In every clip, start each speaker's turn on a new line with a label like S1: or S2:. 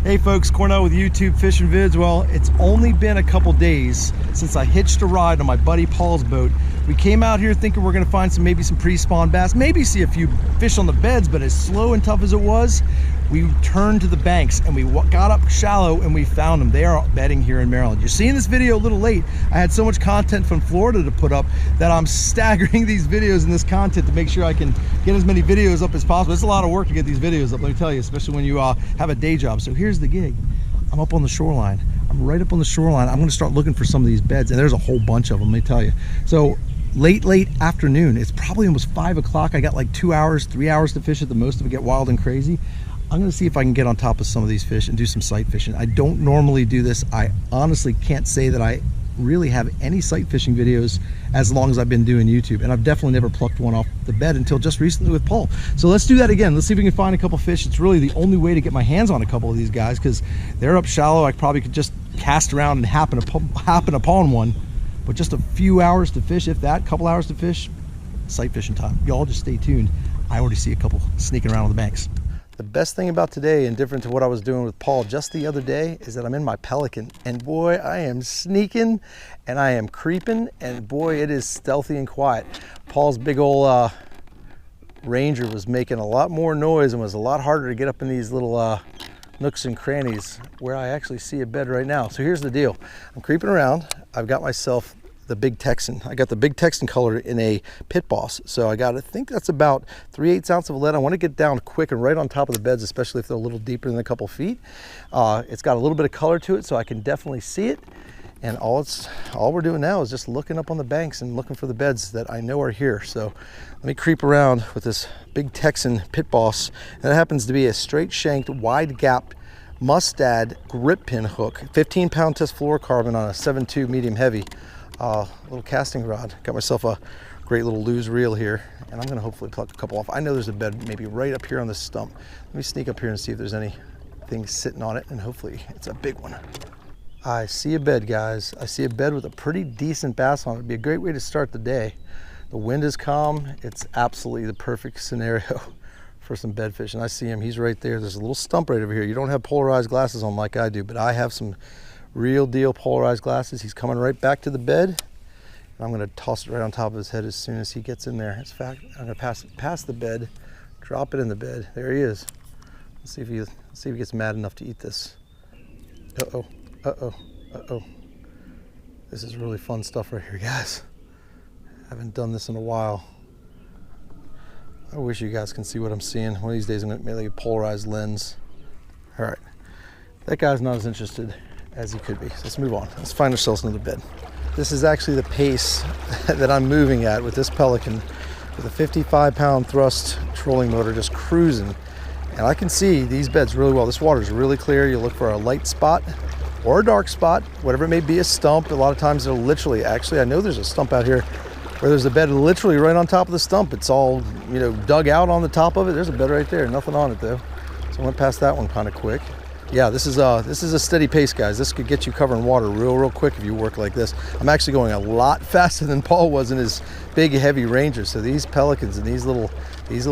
S1: Hey folks, Cornell with YouTube Fishing Vids. Well, it's only been a couple days since I hitched a ride on my buddy Paul's boat. We came out here thinking we're gonna find maybe some pre-spawn bass, maybe see a few fish on the beds, but as slow and tough as it was, we turned to the banks and we got up shallow and we found them. They are bedding here in Maryland. You're seeing this video a little late. I had so much content from Florida to put up that I'm staggering these videos and this content to make sure I can get as many videos up as possible. It's a lot of work to get these videos up, let me tell you, especially when you have a day job. So here's the gig. I'm up on the shoreline. I'm right up on the shoreline. I'm gonna start looking for some of these beds, and there's a whole bunch of them, let me tell you. So late afternoon, it's probably almost 5 o'clock. I got like 2 hours, 3 hours to fish at the most if it get wild and crazy. I'm gonna see if I can get on top of some of these fish and do some sight fishing. I don't normally do this. I honestly can't say that I really have any sight fishing videos as long as I've been doing YouTube, and I've definitely never plucked one off the bed until just recently with Paul. So let's do that again. Let's see if we can find a couple fish. It's really the only way to get my hands on a couple of these guys because they're up shallow. I probably could just cast around and happen upon one, but just a few hours to fish, if that, couple hours to fish, sight fishing time. Y'all just stay tuned. I already see a couple sneaking around on the banks. The best thing about today, and different to what I was doing with Paul just the other day, is that I'm in my Pelican, and boy, I am sneaking and I am creeping, and boy, it is stealthy and quiet. Paul's big old Ranger was making a lot more noise and was a lot harder to get up in these little nooks and crannies where I actually see a bed right now. So here's the deal. I'm creeping around. I've got myself the big Texan. I got the big Texan color in a pit boss. So I think that's about 3/8 ounce of lead. I want to get down quick and right on top of the beds, especially if they're a little deeper than a couple feet. It's got a little bit of color to it, so I can definitely see it. And all we're doing now is just looking up on the banks and looking for the beds that I know are here. So let me creep around with this big Texan pit boss. And it happens to be a straight shanked, wide gapped mustad grip pin hook, 15-pound test fluorocarbon on a 7.2 medium heavy. Little casting rod. Got myself a great little lose reel here, and I'm gonna hopefully pluck a couple off. I know there's a bed maybe right up here on this stump. Let me sneak up here and see if there's anything sitting on it, and hopefully it's a big one. I see a bed, guys. I see a bed with a pretty decent bass on it. It'd be a great way to start the day. The wind is calm. It's absolutely the perfect scenario for some bed fishing. I see him, he's right there. There's a little stump right over here. You don't have polarized glasses on like I do, but I have some real deal polarized glasses. He's coming right back to the bed, and I'm gonna toss it right on top of his head as soon as he gets in there. In fact, I'm gonna pass it past the bed, drop it in the bed. There he is. Let's see if he gets mad enough to eat this. Uh-oh, uh-oh, uh-oh. This is really fun stuff right here, guys. Haven't done this in a while. I wish you guys can see what I'm seeing. One of these days I'm gonna make like a polarized lens. All right, that guy's not as interested as he could be. So let's move on. Let's find ourselves another bed. This is actually the pace that I'm moving at with this Pelican with a 55-pound thrust trolling motor just cruising. And I can see these beds really well. This water is really clear. You look for a light spot or a dark spot, whatever it may be, a stump. A lot of times they're literally, actually, I know there's a stump out here where there's a bed literally right on top of the stump. It's all, you know, dug out on the top of it. There's a bed right there, nothing on it though. So I went past that one kind of quick. Yeah, this is a steady pace, guys. This could get you covering water real quick if you work like this. I'm actually going a lot faster than Paul was in his big heavy Ranger. So these Pelicans and these little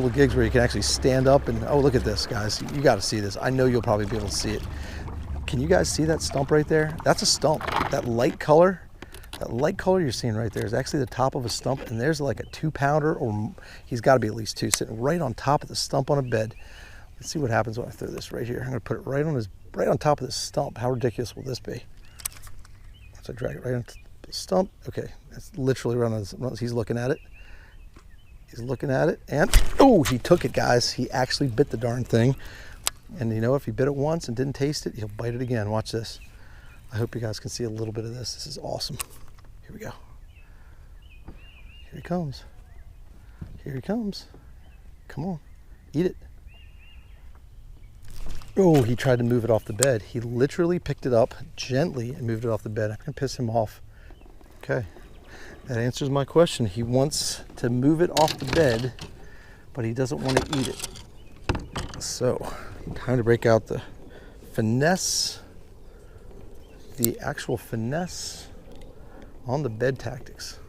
S1: gigs where you can actually stand up and, oh, look at this, guys. You got to see this. I know you'll probably be able to see it. Can you guys see that stump right there? That's a stump. That light color you're seeing right there is actually the top of a stump, and there's like a 2-pounder, or he's got to be at least 2, sitting right on top of the stump on a bed. Let's see what happens when I throw this right here. I'm gonna put it right on top of this stump. How ridiculous will this be? So I drag it right onto the stump. Okay, that's literally right on he's looking at it. He's looking at it, and oh, he took it, guys. He actually bit the darn thing. And you know, if he bit it once and didn't taste it, he'll bite it again. Watch this. I hope you guys can see a little bit of this. This is awesome. Here we go. Here he comes. Here he comes. Come on, eat it. Oh, he tried to move it off the bed. He literally picked it up gently and moved it off the bed. I'm gonna piss him off. Okay, that answers my question. He wants to move it off the bed, but he doesn't want to eat it. So, time to break out the finesse, the actual finesse on the bed tactics.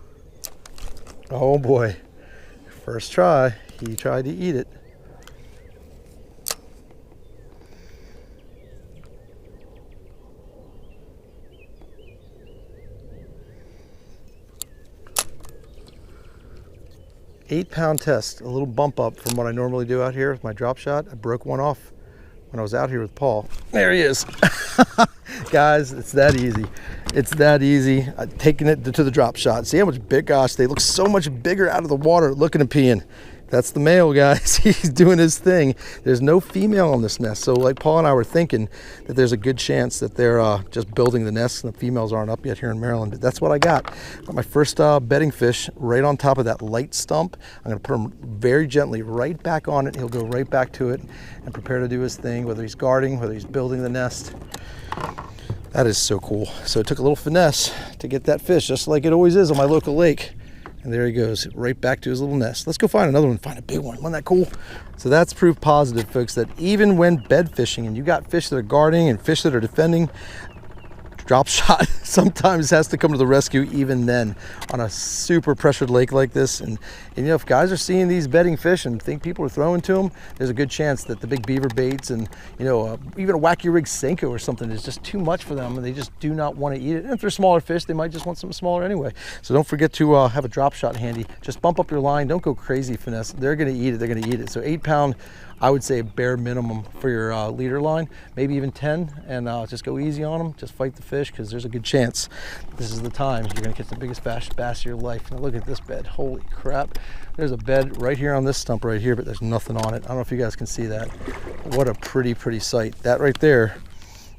S1: Oh boy, first try, he tried to eat it. 8-pound test, a little bump up from what I normally do out here with my drop shot. I broke one off when I was out here with Paul. There he is. Guys, it's that easy. It's that easy. Taking it to the drop shot. See how much big, gosh, they look so much bigger out of the water looking and peeing. That's the male, guys. He's doing his thing. There's no female on this nest. So like Paul and I were thinking that there's a good chance that they're just building the nest and the females aren't up yet here in Maryland. But that's what I got. Got my first bedding fish right on top of that light stump. I'm going to put him very gently right back on it. He'll go right back to it and prepare to do his thing, whether he's guarding, whether he's building the nest. That is so cool. So it took a little finesse to get that fish, just like it always is on my local lake. And there he goes, right back to his little nest. Let's go find another one, find a big one. Wasn't that cool? So that's proof positive, folks, that even when bed fishing and you got fish that are guarding and fish that are defending, drop shot sometimes has to come to the rescue even then on a super pressured lake like this. And you know, if guys are seeing these bedding fish and think people are throwing to them, there's a good chance that the big beaver baits and, you know, even a wacky rig Senko or something is just too much for them and they just do not want to eat it. And if they're smaller fish, they might just want something smaller anyway. So don't forget to have a drop shot handy. Just bump up your line. Don't go crazy finesse. They're going to eat it. They're going to eat it. So 8-pound, I would say bare minimum for your leader line, maybe even 10, and just go easy on them. Just fight the fish because there's a good chance this is the time you're going to catch the biggest bass of your life. Now look at this bed. Holy crap. There's a bed right here on this stump right here, but there's nothing on it. I don't know if you guys can see that. What a pretty sight. That right there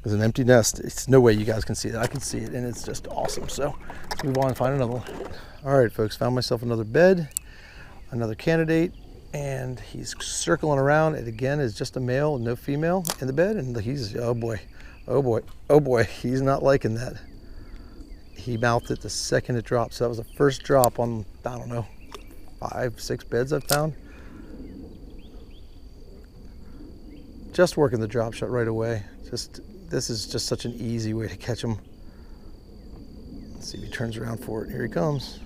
S1: is an empty nest. It's no way you guys can see that. I can see it, and it's just awesome. So let's move on and find another one. All right, folks, found myself another bed, another candidate. And he's circling around. It again is just a male, no female in the bed. And he's, oh boy, he's not liking that. He mouthed it the second it dropped. So that was the first drop on, I don't know, 5, 6 beds I've found. Just working the drop shot right away. This is just such an easy way to catch him. Let's see if he turns around for it. Here he comes.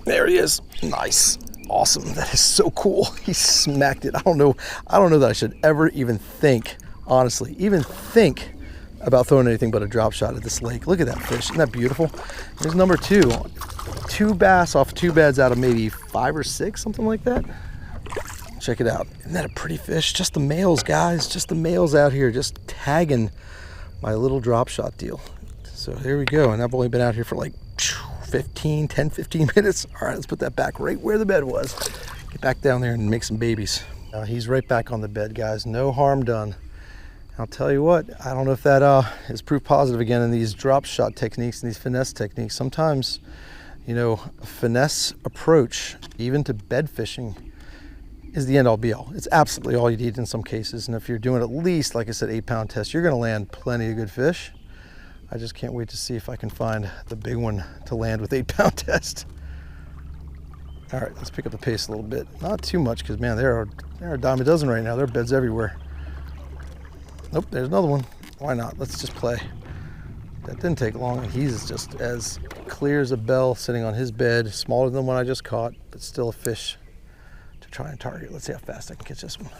S1: There he is. Nice. Awesome. That is so cool. He smacked it. I don't know that I should ever even think, honestly, about throwing anything but a drop shot at this lake. Look at that fish. Isn't that beautiful? Here's number 2. 2 bass off 2 beds out of maybe 5 or 6, something like that. Check it out. Isn't that a pretty fish? Just the males, guys. Just the males out here just tagging my little drop shot deal. So here we go. And I've only been out here for like 10, 15 minutes. All right, let's put that back right where the bed was. Get back down there and make some babies. He's right back on the bed, guys. No harm done. I'll tell you what, I don't know if that is proof positive again in these drop shot techniques and these finesse techniques. Sometimes, you know, a finesse approach, even to bed fishing, is the end all be all. It's absolutely all you need in some cases. And if you're doing at least, like I said, 8-pound test, you're going to land plenty of good fish. I just can't wait to see if I can find the big one to land with 8-pound test. All right, let's pick up the pace a little bit. Not too much, because man, there are a dime a dozen right now. There are beds everywhere. Nope, there's another one. Why not? Let's just play. That didn't take long, and he's just as clear as a bell sitting on his bed, smaller than the one I just caught, but still a fish to try and target. Let's see how fast I can catch this one.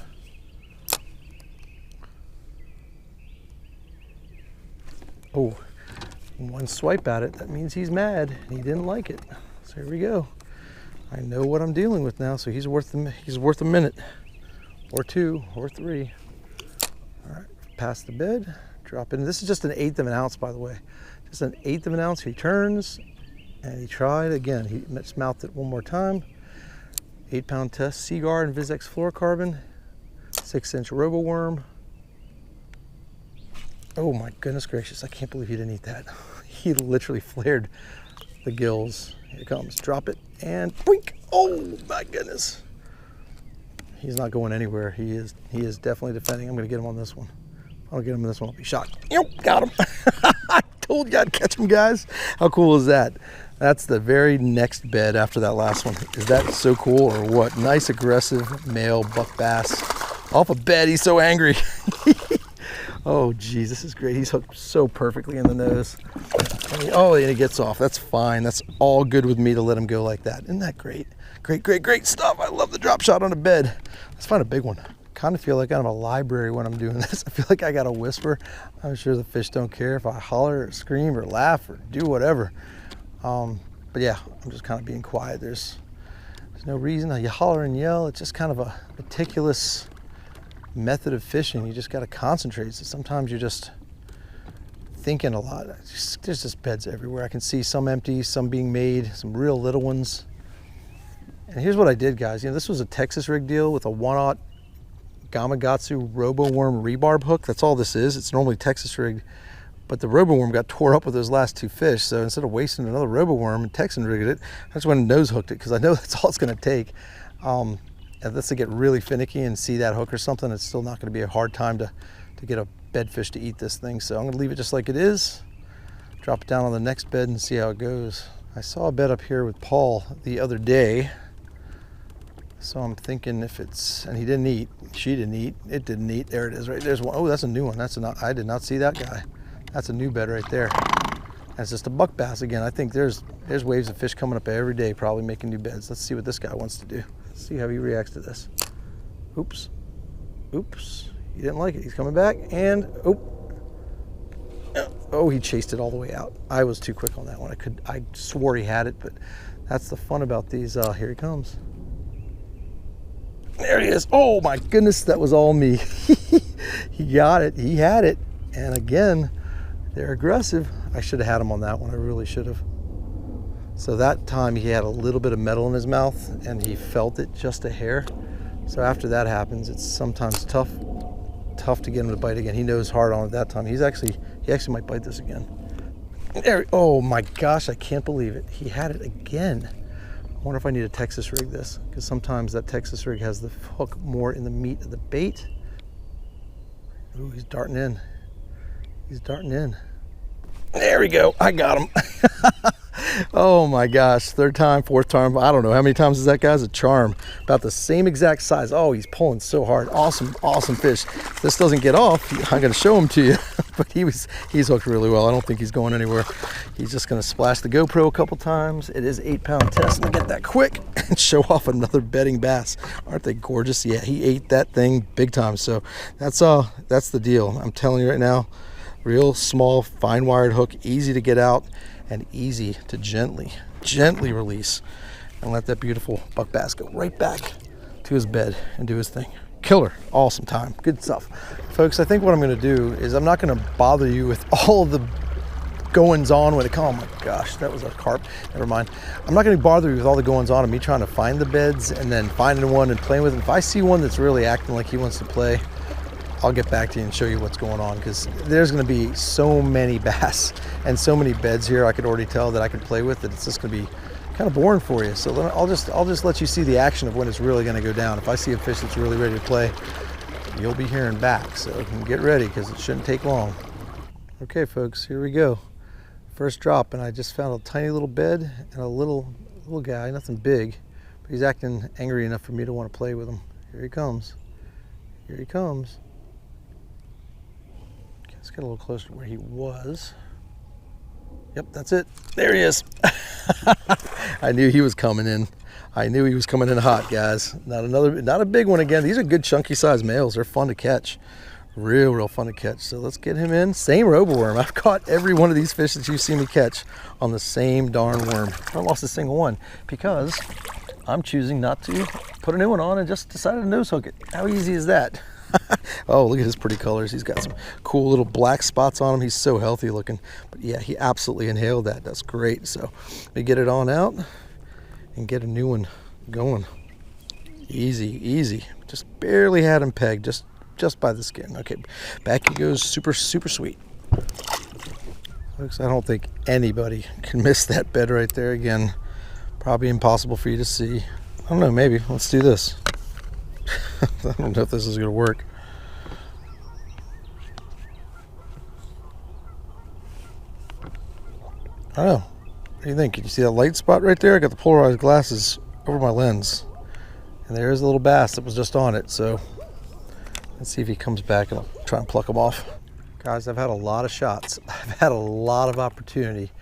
S1: Oh, one swipe at it, that means he's mad and he didn't like it. So here we go. I know what I'm dealing with now, so he's worth a minute or 2 or 3. All right, past the bed, drop in. This is just an 1/8 of an ounce, by the way. Just an 1/8 of an ounce. He turns and he tried again. He mouthed it one more time. 8-pound test, Seaguar and Vizex fluorocarbon, 6-inch robo worm. Oh my goodness gracious, I can't believe he didn't eat that. He literally flared the gills. Here it comes, drop it, and boink! Oh my goodness. He's not going anywhere. He is definitely defending. I'm gonna get him on this one. If I don't get him on this one, I'll be shocked. Yep, got him. I told you I'd catch him, guys. How cool is that? That's the very next bed after that last one. Is that so cool or what? Nice aggressive male buck bass. Off a bed, he's so angry. Oh geez, this is great. He's hooked so perfectly in the nose. And he gets off. That's fine. That's all good with me to let him go like that. Isn't that great? Great stuff. I love the drop shot on a bed. Let's find a big one. Kind of feel like I'm a library when I'm doing this. I feel like I got to whisper. I'm sure the fish don't care if I holler or scream or laugh or do whatever. But But yeah, I'm just kind of being quiet. There's no reason you holler and yell. It's just kind of a meticulous method of fishing. You just got to concentrate. So sometimes you're just thinking a lot. There's just beds everywhere. I can see some empty, some being made, some real little ones. And here's what I did, guys. You know, this was a Texas rig deal with a 1/0 Gamakatsu Robo Worm rebarb hook. That's all this is. It's normally Texas rigged, but the Robo Worm got tore up with those last 2 fish. So instead of wasting another Robo Worm and Texan rigged it, I just went and nose hooked it because I know that's all it's going to take. Unless they get really finicky and see that hook or something, it's still not going to be a hard time to get a bedfish to eat this thing. So I'm going to leave it just like it is, drop it down on the next bed and see how it goes. I saw a bed up here with Paul the other day, so I'm thinking if it's, and he didn't eat, she didn't eat, it didn't eat. There it is, right there's one. Oh, that's a new one. I did not see that guy. That's a new bed right there. That's just a buck bass again. I think there's waves of fish coming up every day, probably making new beds. Let's see what this guy wants to do. Let's see how he reacts to this. Oops. Oops. He didn't like it. He's coming back and oh, he chased it all the way out. I was too quick on that one. I swore he had it, but that's the fun about these. Here he comes. There he is. Oh my goodness, that was all me. He got it. He had it. And again, they're aggressive. I should have had him on that one. I really should have. So that time he had a little bit of metal in his mouth and he felt it just a hair. So after that happens, it's sometimes tough to get him to bite again. He knows hard on it that time. He actually might bite this again. There, oh my gosh, I can't believe it. He had it again. I wonder if I need to Texas rig this, because sometimes that Texas rig has the hook more in the meat of the bait. Ooh, he's darting in. He's darting in. There we go. I got him. Oh my gosh. 3rd time, 4th time. I don't know how many times is that guy's a charm. About the same exact size. Oh, he's pulling so hard. Awesome, awesome fish. If this doesn't get off, I'm going to show him to you. But he's hooked really well. I don't think he's going anywhere. He's just going to splash the GoPro a couple times. It is 8-pound test. And get that quick and show off another bedding bass. Aren't they gorgeous? Yeah, he ate that thing big time. So that's the deal. I'm telling you right now. Real small, fine wired hook, easy to get out and easy to gently release and let that beautiful buck bass go right back to his bed and do his thing. Killer, awesome time, good stuff. Folks, I think what I'm gonna do is I'm not gonna bother you with all of the goings on when it comes. Oh my gosh, that was a carp, never mind. I'm not gonna bother you with all the goings on of me trying to find the beds and then finding one and playing with it. If I see one that's really acting like he wants to play, I'll get back to you and show you what's going on, because there's going to be so many bass and so many beds here I could already tell that I could play with that it's just going to be kind of boring for you. So I'll just let you see the action of when it's really going to go down. If I see a fish that's really ready to play, you'll be hearing back. So get ready, because it shouldn't take long. Okay, folks, here we go. First drop, and I just found a tiny little bed and a little guy, nothing big, but he's acting angry enough for me to want to play with him. Here he comes. Here he comes. Let's get a little closer to where he was. Yep, that's it. There he is. I knew he was coming in. I knew he was coming in hot, guys. Not a big one again. These are good chunky sized males. They're fun to catch. Real fun to catch. So let's get him in. Same robo worm. I've caught every one of these fish that you've seen me catch on the same darn worm. I haven't lost a single one because I'm choosing not to put a new one on and just decided to nose hook it. How easy is that? Oh, look at his pretty colors. He's got some cool little black spots on him. He's so healthy looking. But yeah, he absolutely inhaled that. That's great. So we get it on out and get a new one going. Easy. Just barely had him pegged, just by the skin. Okay, back he goes. Super sweet. Folks, I don't think anybody can miss that bed right there again. Probably impossible for you to see. I don't know, maybe. Let's do this. I don't know if this is going to work. I don't know. What do you think? Can you see that light spot right there? I got the polarized glasses over my lens. And there's a little bass that was just on it. So let's see if he comes back and I'll try and pluck him off. Guys, I've had a lot of shots. I've had a lot of opportunity.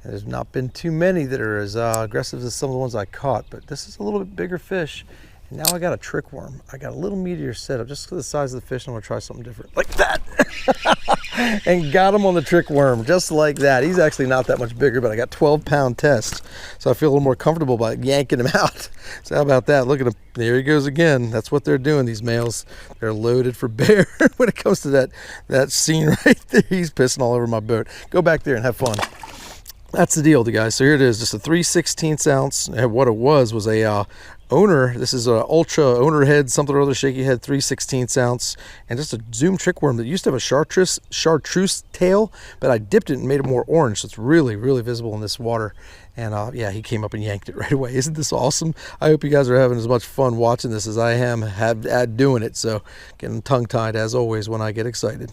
S1: And there's not been too many that are as aggressive as some of the ones I caught. But this is a little bit bigger fish. And now I got a trick worm. I got a little meatier setup just for the size of the fish. I'm gonna try something different like that. and got him on the trick worm, just like that. He's actually not that much bigger, but I got 12-pound test, so I feel a little more comfortable about yanking him out. So how about that? Look at him. There he goes again. That's what they're doing, these males. They're loaded for bear. When it comes to that scene right there, he's pissing all over my boat. Go back there and have fun. That's the deal, guys. So here it is, just a 3/16 ounce. And what it was a owner. This is a ultra owner head, something or other, shaky head, 3/16 ounce, and just a zoom trick worm that used to have a chartreuse tail, but I dipped it and made it more orange, so it's really, really visible in this water. And yeah, he came up and yanked it right away. Isn't this awesome? I hope you guys are having as much fun watching this as I am at doing it. So getting tongue-tied as always when I get excited.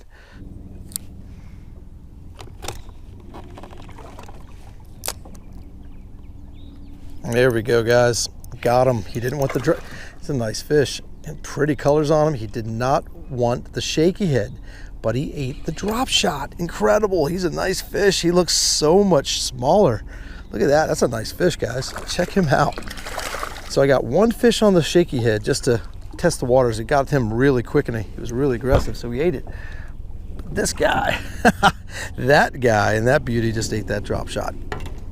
S1: There we go, guys. Got him. He didn't want the it's a nice fish and pretty colors on him. He did not want the shaky head, but he ate the drop shot. Incredible. He's a nice fish. He looks so much smaller. Look at that. That's a nice fish, guys. Check him out. So I got one fish on the shaky head just to test the waters. It got him really quick and he was really aggressive, so we ate it. This guy, that guy and that beauty just ate that drop shot.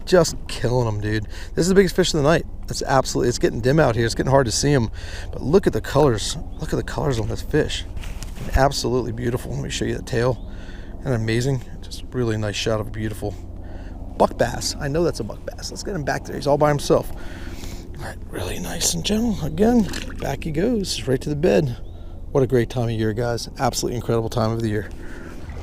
S1: Just killing them, dude. This is the biggest fish of the night. It's absolutely, it's getting dim out here. It's getting hard to see them, but look at the colors. Look at the colors on this fish. Absolutely beautiful. Let me show you the tail. And amazing. Just really nice shot of a beautiful buck bass. I know that's a buck bass. Let's get him back there. He's all by himself. All right, really nice and gentle. Again, back he goes, right to the bed. What a great time of year, guys. Absolutely incredible time of the year.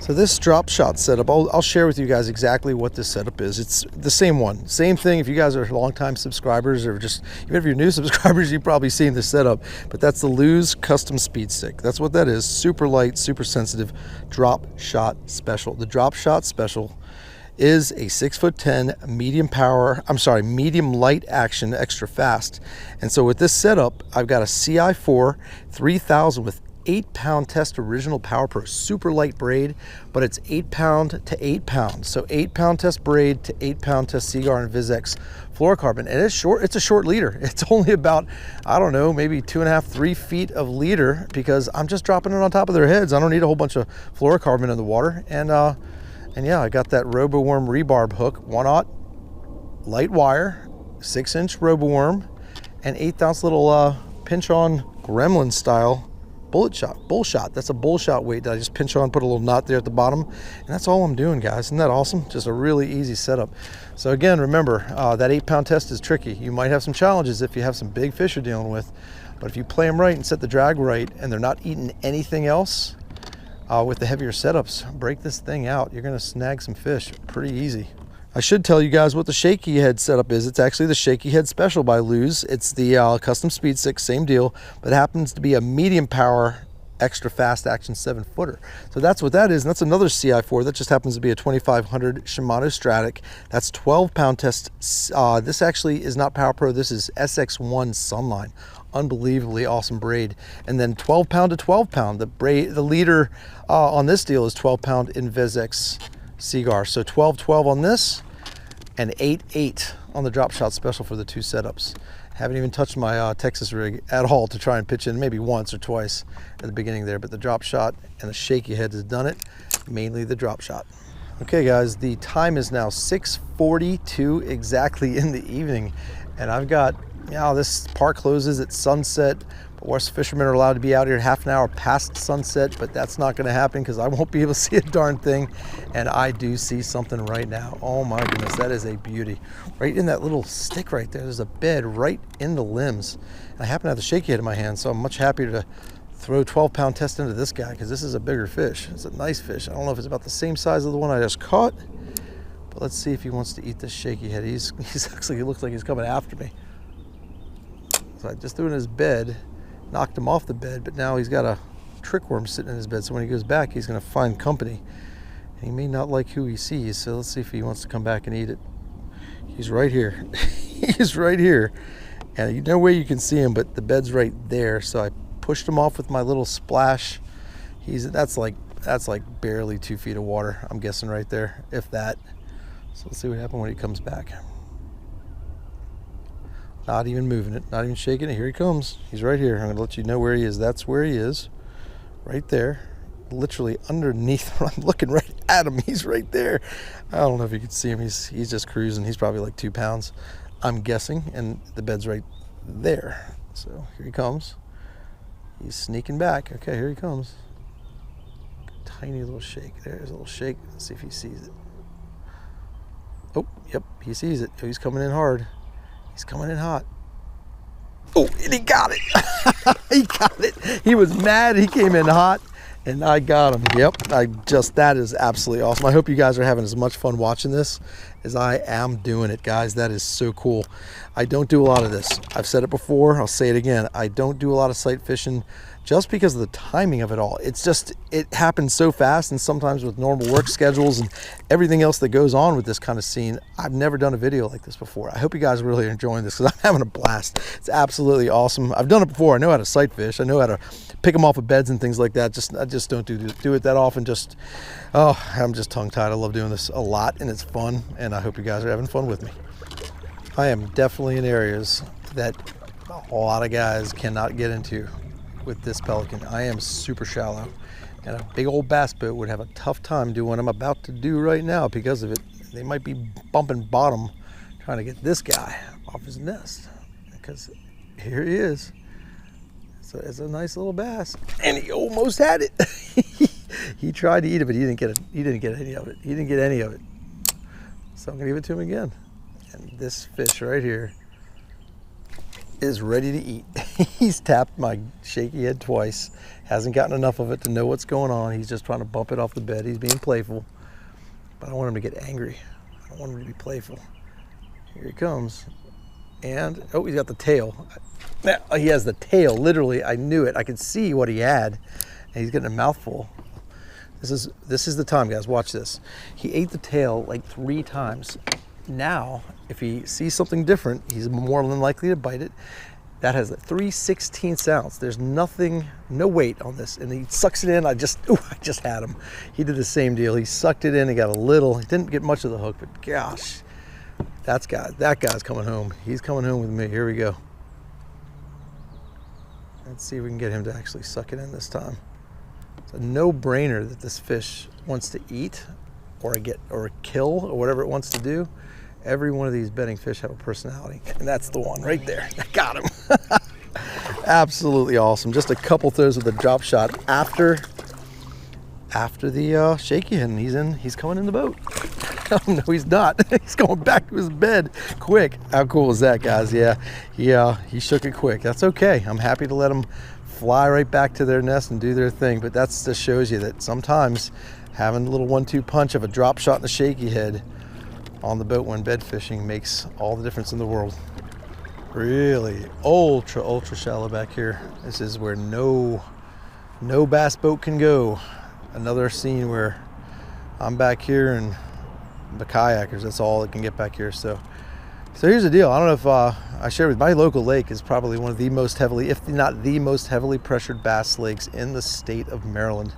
S1: So this drop shot setup, I'll share with you guys exactly what this setup is. It's the same one, same thing. If you guys are longtime subscribers or just even if you're new subscribers, you've probably seen this setup. But that's the Lew's custom speed stick. That's what that is. Super light, super sensitive drop shot special. The drop shot special is a 6'10" medium light action, extra fast. And so with this setup, I've got a CI4 3000 with 8-pound test original Power Pro, super light braid, but it's 8-pound to 8-pound. So 8-pound test braid to 8-pound test Seaguar and VizX fluorocarbon. And it's short, it's a short leader. It's only about, I don't know, maybe 2.5, 3 feet of leader because I'm just dropping it on top of their heads. I don't need a whole bunch of fluorocarbon in the water. And yeah, I got that RoboWorm rebarb hook, 1/0 light wire, 6-inch RoboWorm, and 1/8 ounce little pinch on gremlin style bull shot. That's a bull shot weight that I just pinch on, put a little knot there at the bottom, and that's all I'm doing, guys. Isn't that awesome? Just a really easy setup. So again, remember, that 8-pound test is tricky. You might have some challenges if you have some big fish you're dealing with, but if you play them right and set the drag right and they're not eating anything else, with the heavier setups, break this thing out. You're gonna snag some fish pretty easy. I should tell you guys what the shaky head setup is. It's actually the shaky head special by Lew's. It's the custom speed stick, same deal, but it happens to be a medium power extra fast action 7-footer. So that's what that is, and that's another CI4. That just happens to be a 2500 Shimano Stratic. That's 12-pound test. This actually is not Power Pro. This is SX1 Sunline. Unbelievably awesome braid. And then 12-pound to 12-pound. The leader on this deal is 12-pound in VizX Seaguar. So 12-12 on this and 8-8 on the drop shot special for the two setups. Haven't even touched my Texas rig at all to try and pitch in, maybe once or twice at the beginning there, but the drop shot and the shaky head has done it, mainly the drop shot. Okay guys, the time is now 6:42 exactly in the evening, and I've got, this park closes at sunset, but us fishermen are allowed to be out here half an hour past sunset, but that's not gonna happen because I won't be able to see a darn thing, and I do see something right now. Oh my goodness, that is a beauty. Right in that little stick right there, there's a bed right in the limbs. And I happen to have the shaky head in my hand, so I'm much happier to throw 12-pound test into this guy because this is a bigger fish. It's a nice fish. I don't know if it's about the same size of the one I just caught, but let's see if he wants to eat this shaky head. He's actually, he looks like he's coming after me. So I just threw in his bed, knocked him off the bed, but now he's got a trick worm sitting in his bed. So when he goes back, he's gonna find company. And he may not like who he sees, so let's see if he wants to come back and eat it. He's right here. He's right here. And no way you can see him, but the bed's right there. So I pushed him off with my little splash. That's like barely 2 feet of water, I'm guessing right there, if that. So let's see what happens when he comes back. Not even moving it, not even shaking it. Here he comes. He's right here. I'm gonna let you know where he is. That's where he is, right there. literally underneath. I'm looking right at him. He's right there. I don't know if you can see him. He's just cruising. He's probably like 2 pounds, I'm guessing, and the bed's right there. So here he comes. He's sneaking back. Okay, here he comes. Tiny little shake. There's a little shake. Let's see if he sees it. Oh, yep, he sees it. Oh, he's coming in hard. He's coming in hot. Oh, and he got it. He got it. He was mad. He came in hot, and I got him. Yep, that is absolutely awesome. I hope you guys are having as much fun watching this as I am doing it, guys. That is so cool. I don't do a lot of this. I've said it before. I'll say it again. I don't do a lot of sight fishing just because of the timing of it all. It's just, it happens so fast, and sometimes with normal work schedules and everything else that goes on with this kind of scene, I've never done a video like this before. I hope you guys are really enjoying this because I'm having a blast. It's absolutely awesome. I've done it before. I know how to sight fish. I know how to pick them off of beds and things like that. I just don't do it that often. I'm just tongue-tied. I love doing this a lot, and it's fun, and I hope you guys are having fun with me. I am definitely in areas that a lot of guys cannot get into with this pelican. I am super shallow, and a big old bass boat would have a tough time doing what I'm about to do right now because of it. They might be bumping bottom trying to get this guy off his nest, because here he is. So it's a nice little bass, and he almost had it. He tried to eat it, but he didn't get it. He didn't get any of it. He didn't get any of it. So I'm gonna give it to him again. And this fish right here is ready to eat. He's tapped my shaky head twice. Hasn't gotten enough of it to know what's going on. He's just trying to bump it off the bed. He's being playful, but I want him to get angry. I don't want him to be playful. Here he comes. And, oh, he's got the tail. He has the tail, literally. I knew it. I could see what he had, and he's getting a mouthful. This is the time, guys. Watch this. He ate the tail like 3 times. Now, if he sees something different, he's more than likely to bite it. That has a 3/16 ounce. There's nothing, no weight on this, and he sucks it in. I just had him. He did the same deal. He sucked it in. He got a little. He didn't get much of the hook, but gosh, that guy's coming home. He's coming home with me. Here we go. Let's see if we can get him to actually suck it in this time. It's a no-brainer that this fish wants to eat or kill or whatever it wants to do. Every one of these bedding fish have a personality, and that's the one right there. I got him. Absolutely awesome. Just a couple throws with a drop shot after the shaky head, and he's coming in the boat. Oh no, he's not. He's going back to his bed quick. How cool is that, guys? Yeah, he shook it quick. That's okay. I'm happy to let them fly right back to their nest and do their thing, but that just shows you that sometimes having a little 1-2 punch of a drop shot and a shaky head on the boat when bed fishing makes all the difference in the world. Really ultra shallow back here. This is where no bass boat can go. Another scene where I'm back here and the kayakers, that's all that can get back here. So here's the deal. I don't know if I shared with my local lake is probably one of the most heavily, if not the most heavily pressured bass lakes in the state of Maryland.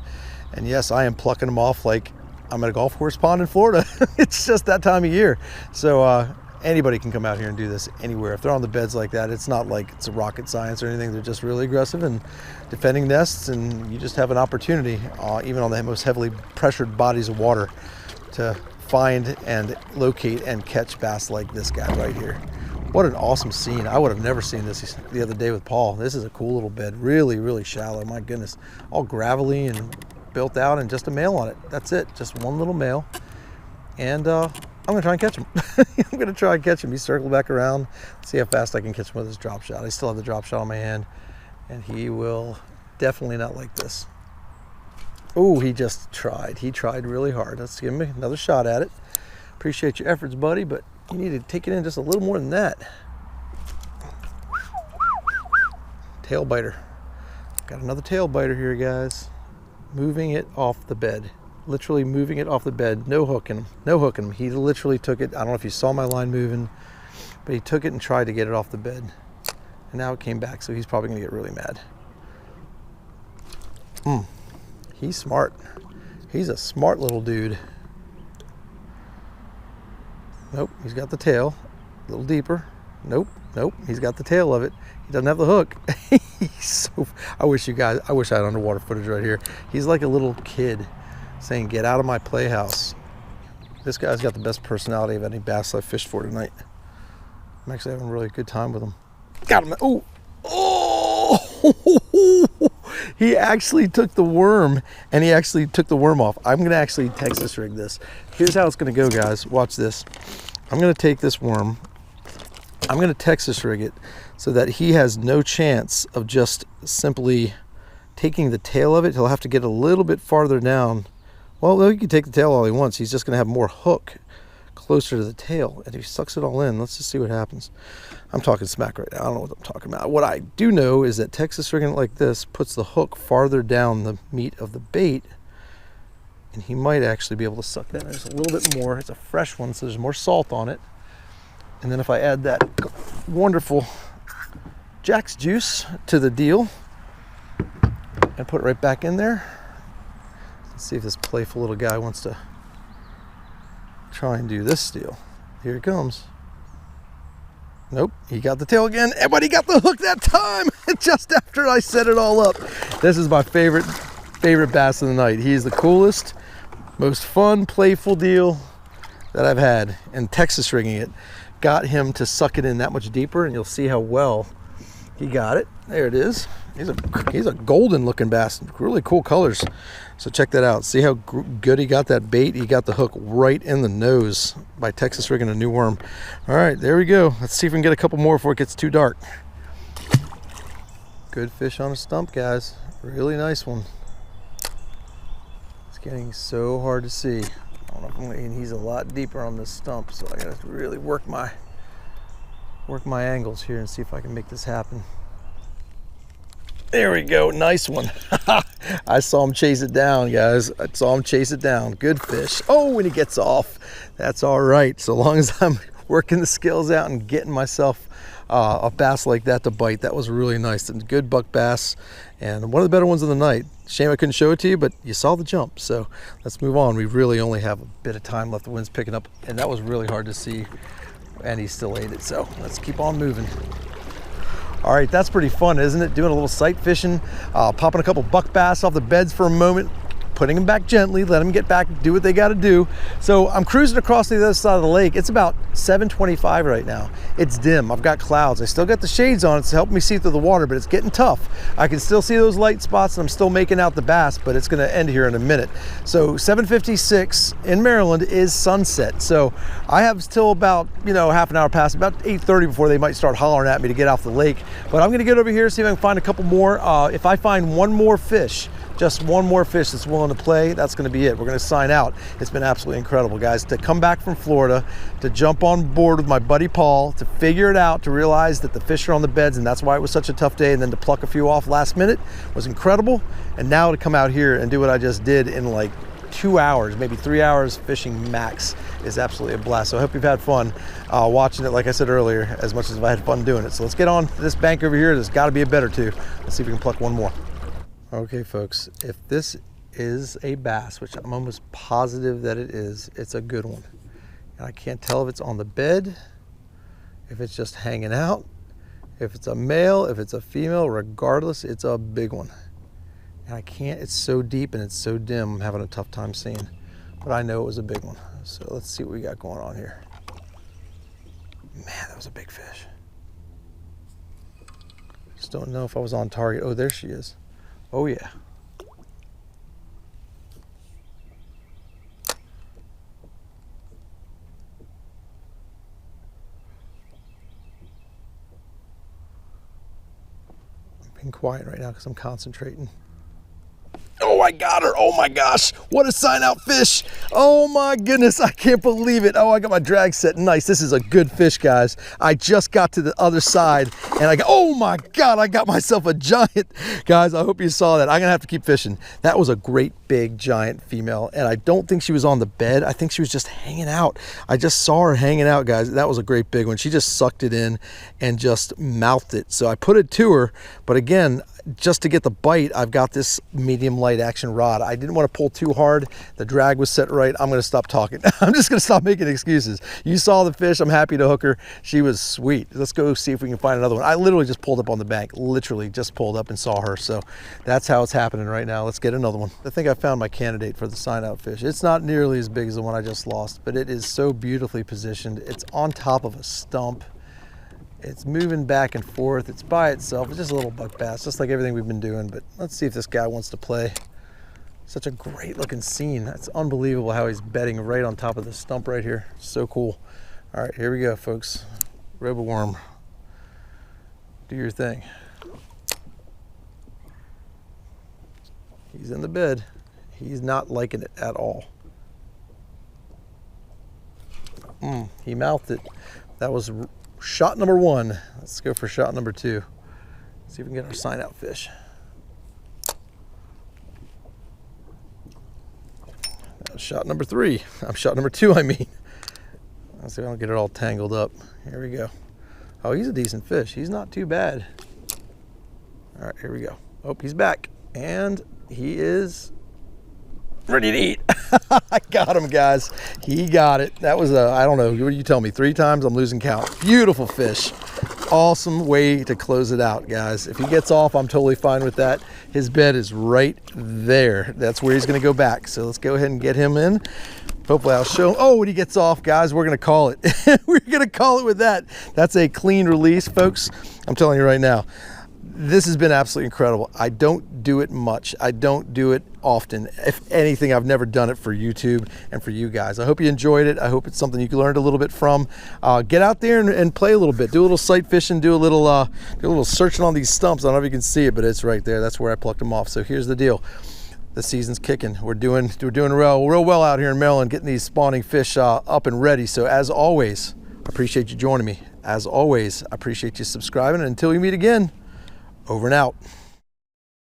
S1: And yes, I am plucking them off like I'm at a golf course pond in Florida. It's just that time of year. So anybody can come out here and do this anywhere. If they're on the beds like that, it's not like it's a rocket science or anything. They're just really aggressive and defending nests, and you just have an opportunity, even on the most heavily pressured bodies of water, to find and locate and catch bass like this guy right here. What an awesome scene. I would have never seen this the other day with Paul. This is a cool little bed. really shallow. My goodness, all gravelly and built out, and just a male on it. That's it, just one little male. And I'm gonna try and catch him. I'm gonna try and catch him. He's circled back around. See how fast I can catch him with his drop shot. I still have the drop shot on my hand, and he will definitely not like this. Oh, he just tried. He tried really hard. Let's give him another shot at it. Appreciate your efforts, buddy, but you need to take it in just a little more than that. Tail biter. Got another tail biter here, guys. Moving it off the bed. Literally moving it off the bed. No hooking him. No hooking him. He literally took it. I don't know if you saw my line moving, but he took it and tried to get it off the bed. And now it came back, so he's probably gonna get really mad. He's smart. He's a smart little dude. Nope, he's got the tail. A little deeper. Nope, Nope, he's got the tail of it. He doesn't have the hook. I wish I had underwater footage right here. He's like a little kid saying, get out of my playhouse. This guy's got the best personality of any bass I've fished for tonight. I'm actually having a really good time with him. Got him. Oh, oh! He actually took the worm, and he actually took the worm off. I'm gonna actually Texas rig this. Here's how it's gonna go, guys. Watch this. I'm gonna take this worm, I'm gonna Texas rig it so that he has no chance of just simply taking the tail of it. He'll have to get a little bit farther down. Well, he can take the tail all he wants. He's just gonna have more hook closer to the tail, and if he sucks it all in, let's just see what happens. I'm talking smack right now. I don't know what I'm talking about. What I do know is that Texas rigging it like this puts the hook farther down the meat of the bait, and he might actually be able to suck that in just a little bit more. It's a fresh one, so there's more salt on it. And then if I add that wonderful Jack's juice to the deal and put it right back in there, let's see if this playful little guy wants to try and do this deal. Here it comes. Nope, he got the tail again, but he got the hook that time just after I set it all up. This is my favorite bass of the night. He's the coolest, most fun, playful deal that I've had, and Texas rigging it got him to suck it in that much deeper, and you'll see how well he got it. There it is. He's a golden looking bass, really cool colors. So check that out. See how good he got that bait? He got the hook right in the nose by Texas rigging a new worm. All right, there we go. Let's see if we can get a couple more before it gets too dark. Good fish on a stump, guys. Really nice one. It's getting so hard to see. I don't know if I'm gonna, and he's a lot deeper on this stump, so I gotta really work my angles here and see if I can make this happen. There we go, nice one. I saw him chase it down, guys. I saw him chase it down. Good fish. Oh, when he gets off, that's all right. So long as I'm working the scales out and getting myself a bass like that to bite. That was really nice. And good buck bass, and one of the better ones of the night. Shame I couldn't show it to you, but you saw the jump. So let's move on. We really only have a bit of time left. The wind's picking up, and that was really hard to see, and he still ate it. So let's keep on moving. All right, that's pretty fun, isn't it? Doing a little sight fishing, popping a couple buck bass off the beds for a moment, putting them back gently, let them get back, do what they got to do. So I'm cruising across to the other side of the lake. It's about 7:25 right now. It's dim. I've got clouds. I still got the shades on. It's helping me see through the water, but it's getting tough. I can still see those light spots, and I'm still making out the bass, but it's going to end here in a minute. So 7:56 in Maryland is sunset. So I have still about, half an hour past, about 8:30 before they might start hollering at me to get off the lake. But I'm going to get over here, see if I can find a couple more. If I find one more fish, just one more fish that's willing to play, that's going to be it. We're going to sign out. It's been absolutely incredible, guys, to come back from Florida, to jump on board with my buddy Paul, to figure it out, to realize that the fish are on the beds, and that's why it was such a tough day, and then to pluck a few off last minute was incredible. And now to come out here and do what I just did in like 2 hours, maybe 3 hours fishing max, is absolutely a blast. So I hope you've had fun watching it, like I said earlier, as much as I had fun doing it. So let's get on this bank over here. There's got to be a better two. Let's see if we can pluck one more. Okay, folks, if this is a bass, which I'm almost positive that it is, it's a good one. And I can't tell if it's on the bed, if it's just hanging out, if it's a male, if it's a female, regardless, it's a big one. And I can't, it's so deep and it's so dim, I'm having a tough time seeing. But I know it was a big one. So let's see what we got going on here. Man, that was a big fish. Just don't know if I was on target. Oh, there she is. Oh yeah. I'm being quiet right now because I'm concentrating. Oh, I got her. Oh my gosh, what a sign out fish. Oh my goodness, I can't believe it. Oh, I got my drag set nice. This is a good fish, guys. I just got to the other side and I got, oh my God, I got myself a giant. Guys, I hope you saw that. I'm gonna have to keep fishing. That was a great big giant female, and I don't think she was on the bed. I think she was just hanging out. I just saw her hanging out, guys. That was a great big one. She just sucked it in and just mouthed it. So I put it to her, but again, just to get the bite, I've got this medium light action rod. I didn't want to pull too hard. The drag was set right. I'm going to stop talking. I'm just going to stop making excuses. You saw the fish. I'm happy to hook her. She was sweet. Let's go see if we can find another one. I literally just pulled up on the bank, literally just pulled up and saw her. So that's how it's happening right now. Let's get another one. I think I found my candidate for the sign out fish. It's not nearly as big as the one I just lost, but it is so beautifully positioned. It's on top of a stump. It's moving back and forth. It's by itself. It's just a little buck bass, just like everything we've been doing. But let's see if this guy wants to play. Such a great looking scene. That's unbelievable how he's bedding right on top of the stump right here. So cool. All right, here we go, folks. Robo worm, do your thing. He's in the bed. He's not liking it at all. He mouthed it. That was shot number one. Let's go for shot number two. See if we can get our sign out fish. That was shot number three. Shot number two, I mean. Let's see if I don't get it all tangled up. Here we go. Oh, he's a decent fish. He's not too bad. All right, here we go. Oh, he's back. And he is ready to eat. I got him, guys. He got it. That was I don't know, what do you tell me? 3 times? I'm losing count. Beautiful fish. Awesome way to close it out, guys. If he gets off, I'm totally fine with that. His bed is right there. That's where he's going to go back. So let's go ahead and get him in. Hopefully I'll show him. Oh, when he gets off, guys, we're going to call it. We're going to call it with that. That's a clean release, folks. I'm telling you right now. This has been absolutely incredible. I don't do it much. I don't do it often. If anything, I've never done it for YouTube and for you guys. I hope you enjoyed it. I hope it's something you learned a little bit from. Get out there and play a little bit. Do a little sight fishing. Do a little searching on these stumps. I don't know if you can see it, but it's right there. That's where I plucked them off. So here's the deal. The season's kicking. We're doing real well out here in Maryland, getting these spawning fish up and ready. So as always, I appreciate you joining me. As always, I appreciate you subscribing. And until we meet again, over and out.